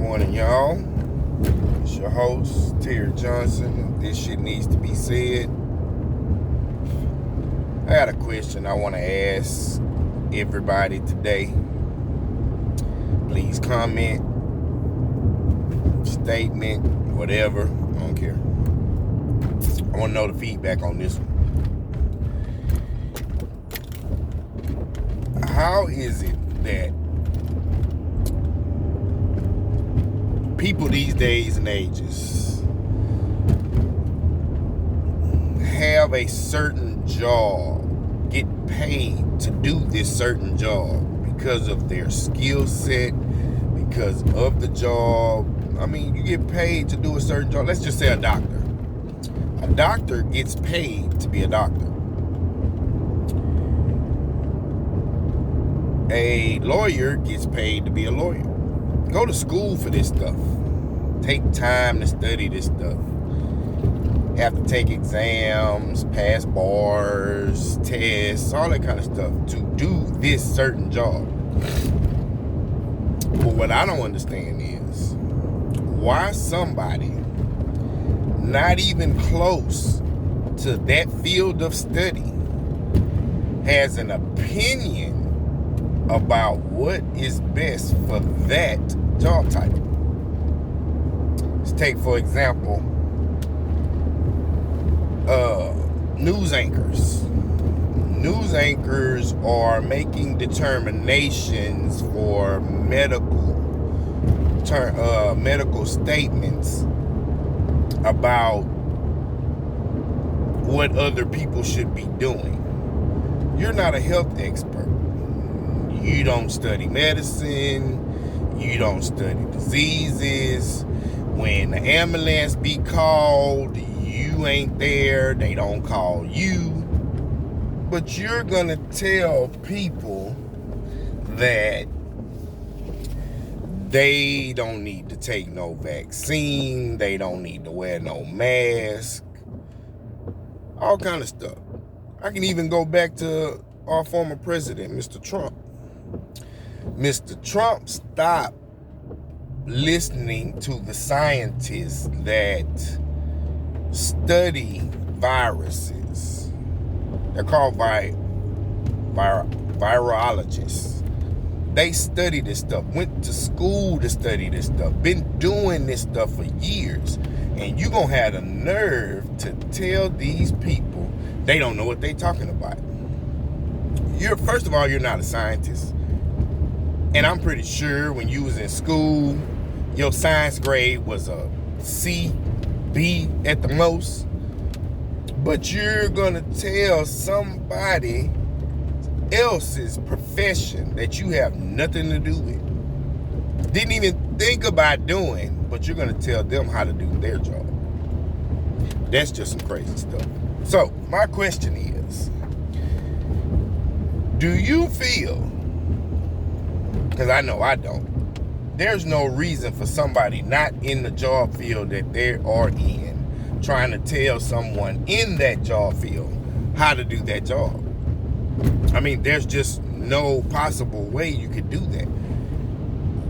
morning, y'all. It's your host, Terry Johnson. This shit needs to be said. I got a question I want to ask everybody today. Please comment, statement, whatever. I don't care. I want to know the feedback on this one. How is it that people these days and ages have a certain job, get paid to do this certain job because of their skill set, because of the job? I mean, you get paid to do a certain job. Let's just say a doctor. A doctor gets paid to be a doctor. A lawyer gets paid to be a lawyer. Go to school for this stuff. Take time to study this stuff. Have to take exams, pass bars, tests, all that kind of stuff to do this certain job. But what I don't understand is why somebody not even close to that field of study has an opinion about what is best for that job title. Let's take, for example, news anchors. News anchors are making determinations for medical statements about what other people should be doing. You're not a health expert. You don't study medicine. You don't study diseases. When the ambulance be called, you ain't there. They don't call you. But you're going to tell people that they don't need to take no vaccine. They don't need to wear no mask. All kind of stuff. I can even go back to our former president, Mr. Trump. Mr. Trump stopped listening to the scientists that study viruses. They're called virologists. They study this stuff, went to school to study this stuff, been doing this stuff for years. And you're going to have the nerve to tell these people they don't know what they're talking about. First of all, you're not a scientist. And I'm pretty sure when you was in school, your science grade was a C, B at the most. But you're going to tell somebody else's profession that you have nothing to do with, didn't even think about doing, but you're going to tell them how to do their job. That's just some crazy stuff. So, my question is, do you feel, because I know I don't, there's no reason for somebody not in the job field that they are in trying to tell someone in that job field how to do that job? I mean, there's just no possible way you could do that.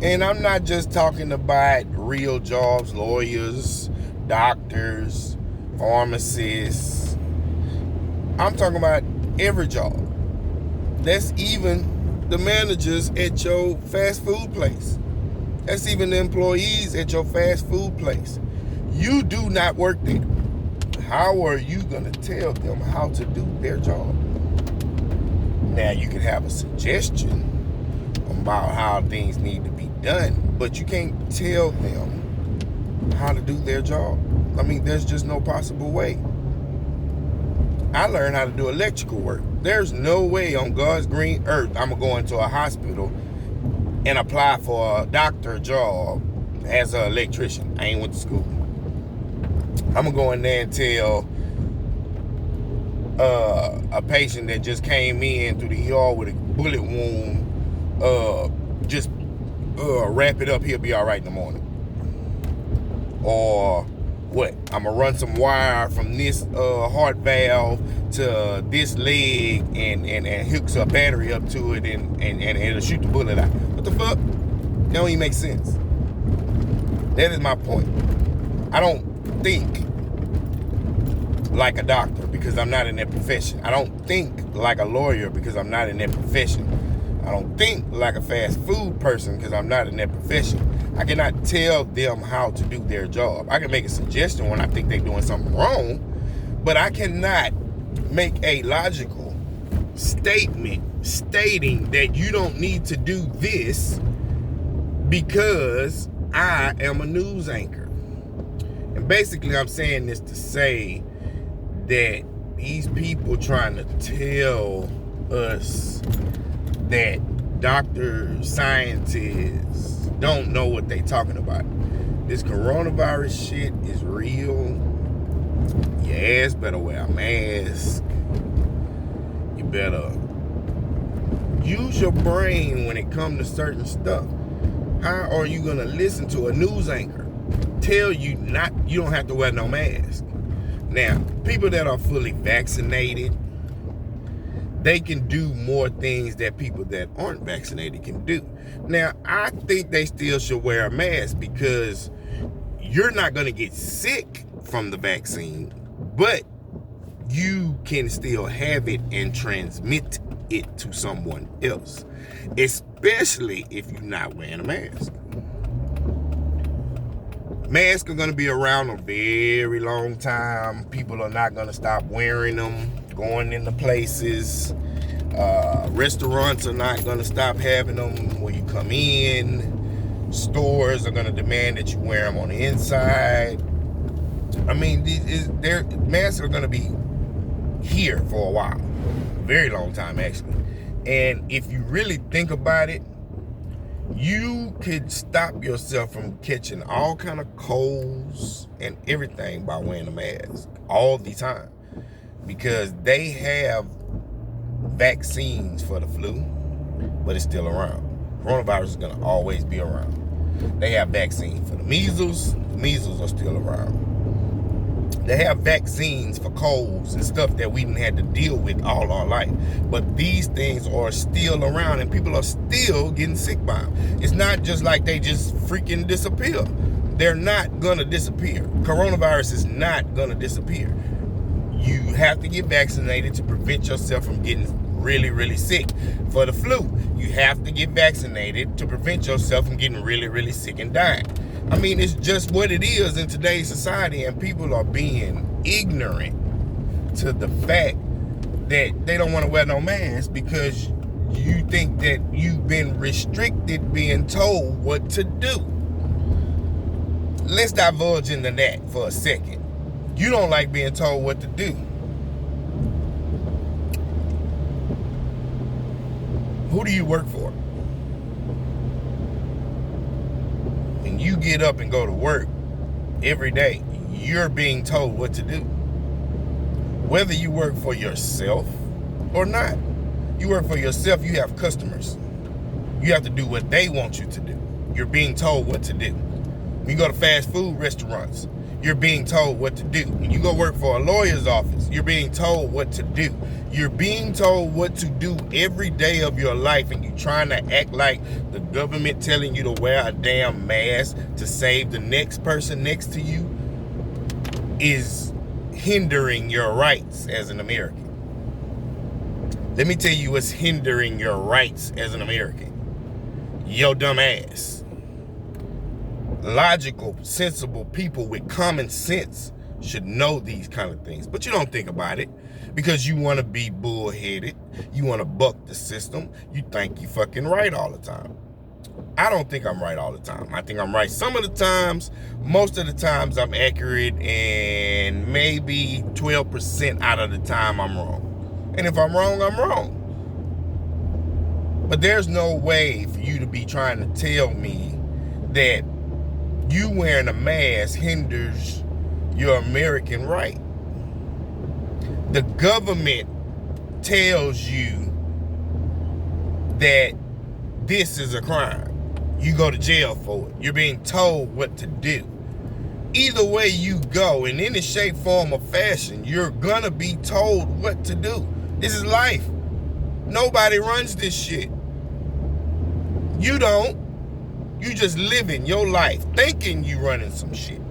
And I'm not just talking about real jobs, lawyers, doctors, pharmacists. I'm talking about every job. That's even the managers at your fast food place. That's even the employees at your fast food place. You do not work there. How are you going to tell them how to do their job? Now, you can have a suggestion about how things need to be done, but you can't tell them how to do their job. I mean, there's just no possible way. I learned how to do electrical work. There's no way on God's green earth I'm going to go into a hospital and apply for a doctor job as an electrician. I ain't went to school. I'm going to go in there and tell a patient that just came in through the ER with a bullet wound, just wrap it up, he'll be all right in the morning. Or what? I'm going to run some wire from this heart valve to this leg and hooks a battery up to it and it'll shoot the bullet out. What the fuck? That don't even make sense. That is my point. I don't think like a doctor because I'm not in that profession. I don't think like a lawyer because I'm not in that profession. I don't think like a fast food person because I'm not in that profession. I cannot tell them how to do their job. I can make a suggestion when I think they're doing something wrong, but I cannot make a logical statement stating that you don't need to do this because I am a news anchor. And basically I'm saying this to say that these people trying to tell us that doctors, scientists don't know what they talking about. This coronavirus shit is real. Your ass better wear a mask. You better use your brain when it comes to certain stuff. How are you gonna listen to a news anchor tell you you don't have to wear no mask? Now, people that are fully vaccinated, they can do more things that people that aren't vaccinated can do. Now, I think they still should wear a mask because you're not going to get sick from the vaccine, but you can still have it and transmit it to someone else, especially if you're not wearing a mask. Masks are going to be around a very long time. People are not going to stop wearing them, going into places. Restaurants are not going to stop having them when you come in. Stores are going to demand that you wear them on the inside. I mean, masks are going to be here for a while. A very long time, actually. And if you really think about it, you could stop yourself from catching all kind of colds and everything by wearing a mask all the time, because they have vaccines for the flu, but it's still around. Coronavirus is going to always be around. They have vaccines for the measles. The measles are still around. They have vaccines for colds and stuff that we didn't have to deal with all our life. But these things are still around and people are still getting sick by them. It's not just like they just freaking disappear. They're not going to disappear. Coronavirus is not going to disappear. You have to get vaccinated to prevent yourself from getting really, really sick. For the flu, you have to get vaccinated to prevent yourself from getting really, really sick and dying. I mean, it's just what it is in today's society, and people are being ignorant to the fact that they don't want to wear no mask because you think that you've been restricted being told what to do. Let's divulge into that for a second. You don't like being told what to do. Who do you work for? When you get up and go to work every day, you're being told what to do. Whether you work for yourself or not. You work for yourself, you have customers. You have to do what they want you to do. You're being told what to do. When you go to fast food restaurants, you're being told what to do. When you go work for a lawyer's office, you're being told what to do. You're being told what to do every day of your life, and you're trying to act like the government telling you to wear a damn mask to save the next person next to you is hindering your rights as an American. Let me tell you what's hindering your rights as an American. Your dumb ass. Logical, sensible people with common sense should know these kind of things. But you don't think about it because you want to be bullheaded. You want to buck the system. You think you fucking right all the time. I don't think I'm right all the time. I think I'm right some of the times. Most of the times I'm accurate, and maybe 12% out of the time I'm wrong. And if I'm wrong, I'm wrong. But there's no way for you to be trying to tell me that you wearing a mask hinders your American right. The government tells you that this is a crime. You go to jail for it. You're being told what to do. Either way you go, in any shape, form, or fashion, you're gonna be told what to do. This is life. Nobody runs this shit. You don't. You just living your life thinking you running some shit.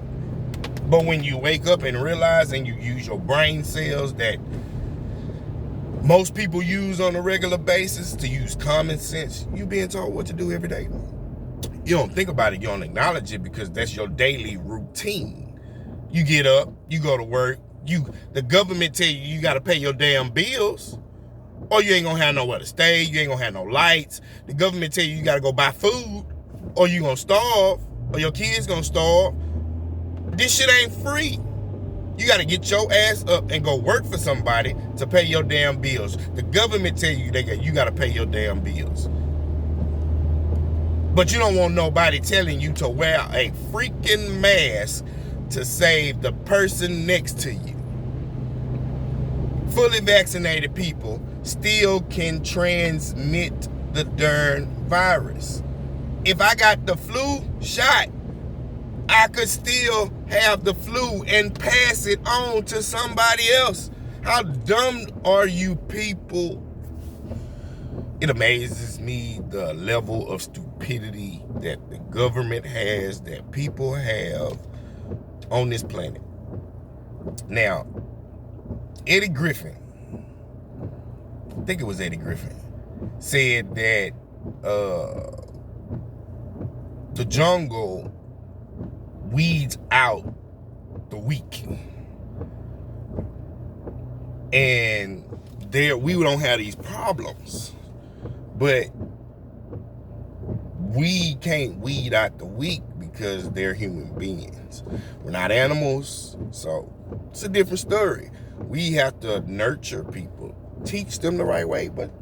But when you wake up and realize and you use your brain cells that most people use on a regular basis to use common sense, you being told what to do every day. You don't think about it, you don't acknowledge it because that's your daily routine. You get up, you go to work, the government tell you got to pay your damn bills, or you ain't gonna have nowhere to stay, you ain't gonna have no lights. The government tell you got to go buy food, or you gonna starve, or your kids gonna starve. This shit ain't free. You got to get your ass up and go work for somebody to pay your damn bills. The government tell you you got to pay your damn bills. But you don't want nobody telling you to wear a freaking mask to save the person next to you. Fully vaccinated people still can transmit the darn virus. If I got the flu shot, I could still have the flu and pass it on to somebody else. How dumb are you people? It amazes me the level of stupidity that the government has, that people have on this planet. Now, Eddie Griffin, I think it was Eddie Griffin, said that the jungle weeds out the weak, and we don't have these problems, but we can't weed out the weak because they're human beings. We're not animals, so it's a different story. We have to nurture people, teach them the right way, but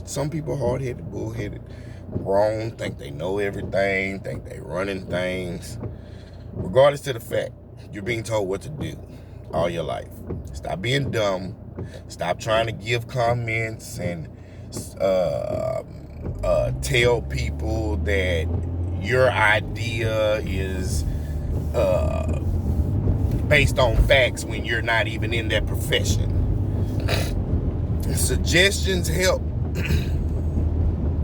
some people hard-headed, bullheaded, wrong, think they know everything, think they running things. Regardless of the fact, you're being told what to do all your life. Stop being dumb. Stop trying to give comments and tell people that your idea is based on facts when you're not even in that profession. Suggestions help.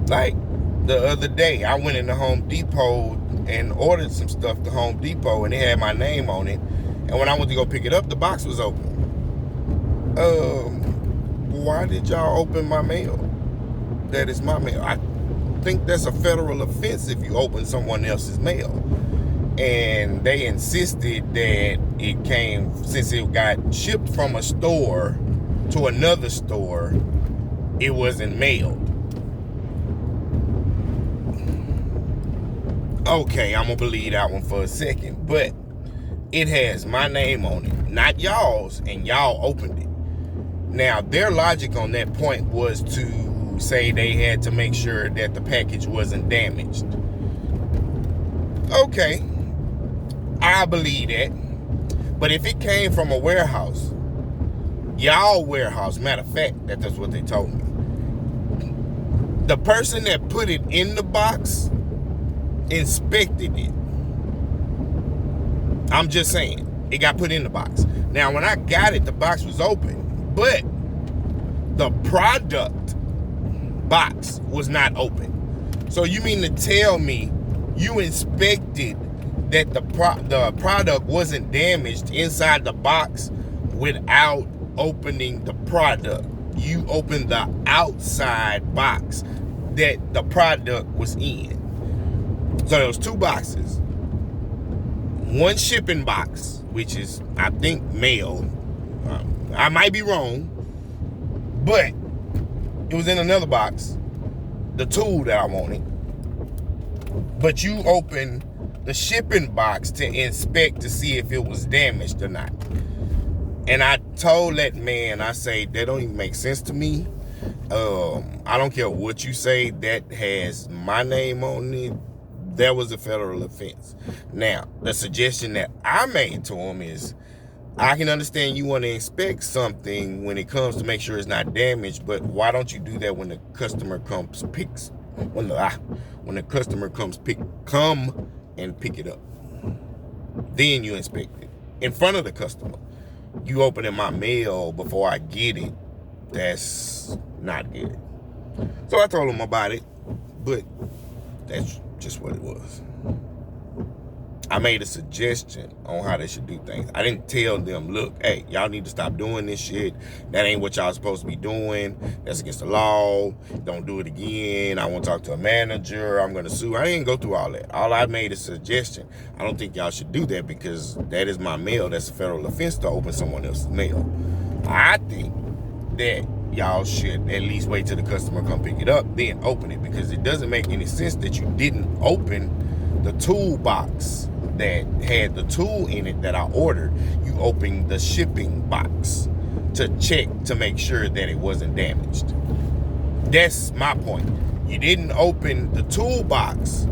Like the other day, I went into Home Depot and ordered some stuff to Home Depot, and it had my name on it. And when I went to go pick it up, the box was open. Why did y'all open my mail? That is my mail. I think that's a federal offense if you open someone else's mail. And they insisted that it came, since it got shipped from a store to another store, it wasn't mailed. Okay, I'm gonna believe that one for a second, but it has my name on it, not y'all's, and y'all opened it. Now, their logic on that point was to say they had to make sure that the package wasn't damaged. Okay, I believe that. But if it came from a warehouse, y'all warehouse, matter of fact, that's what they told me. The person that put it in the box inspected it. I'm just saying, it got put in the box. Now, when I got it, the box was open, but the product box was not open. So you mean to tell me you inspected that the product wasn't damaged inside the box without opening the product? You opened the outside box that the product was in. So there was two boxes. One shipping box, which is, I think, mail. I might be wrong, but it was in another box, the tool that I wanted. But you opened the shipping box to inspect to see if it was damaged or not. And I told that man, I say, that don't even make sense to me. I don't care what you say, that has my name on it. That was a federal offense. Now, the suggestion that I made to him is, I can understand you want to inspect something when it comes to make sure it's not damaged, but why don't you do that when the customer comes when the customer comes come and pick it up? Then you inspect it in front of the customer. You opening my mail before I get it, that's not good. So I told him about it, but Just what it was. I made a suggestion on how they should do things. I didn't tell them, look, hey, y'all need to stop doing this shit. That ain't what y'all supposed to be doing. That's against the law. Don't do it again. I want to talk to a manager. I'm going to sue. I didn't go through all that. All I made is a suggestion. I don't think y'all should do that because that is my mail. That's a federal offense to open someone else's mail. I think that y'all should at least wait till the customer come pick it up, then open it, because it doesn't make any sense that you didn't open the toolbox that had the tool in it that I ordered. You opened the shipping box to check to make sure that it wasn't damaged. That's my point. You didn't open the toolbox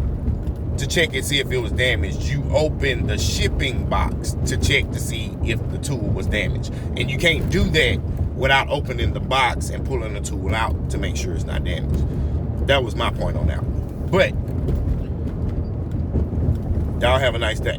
to check and see if it was damaged. You opened the shipping box to check to see if the tool was damaged. And you can't do that without opening the box and pulling the tool out to make sure it's not damaged. That was my point on that. But y'all have a nice day.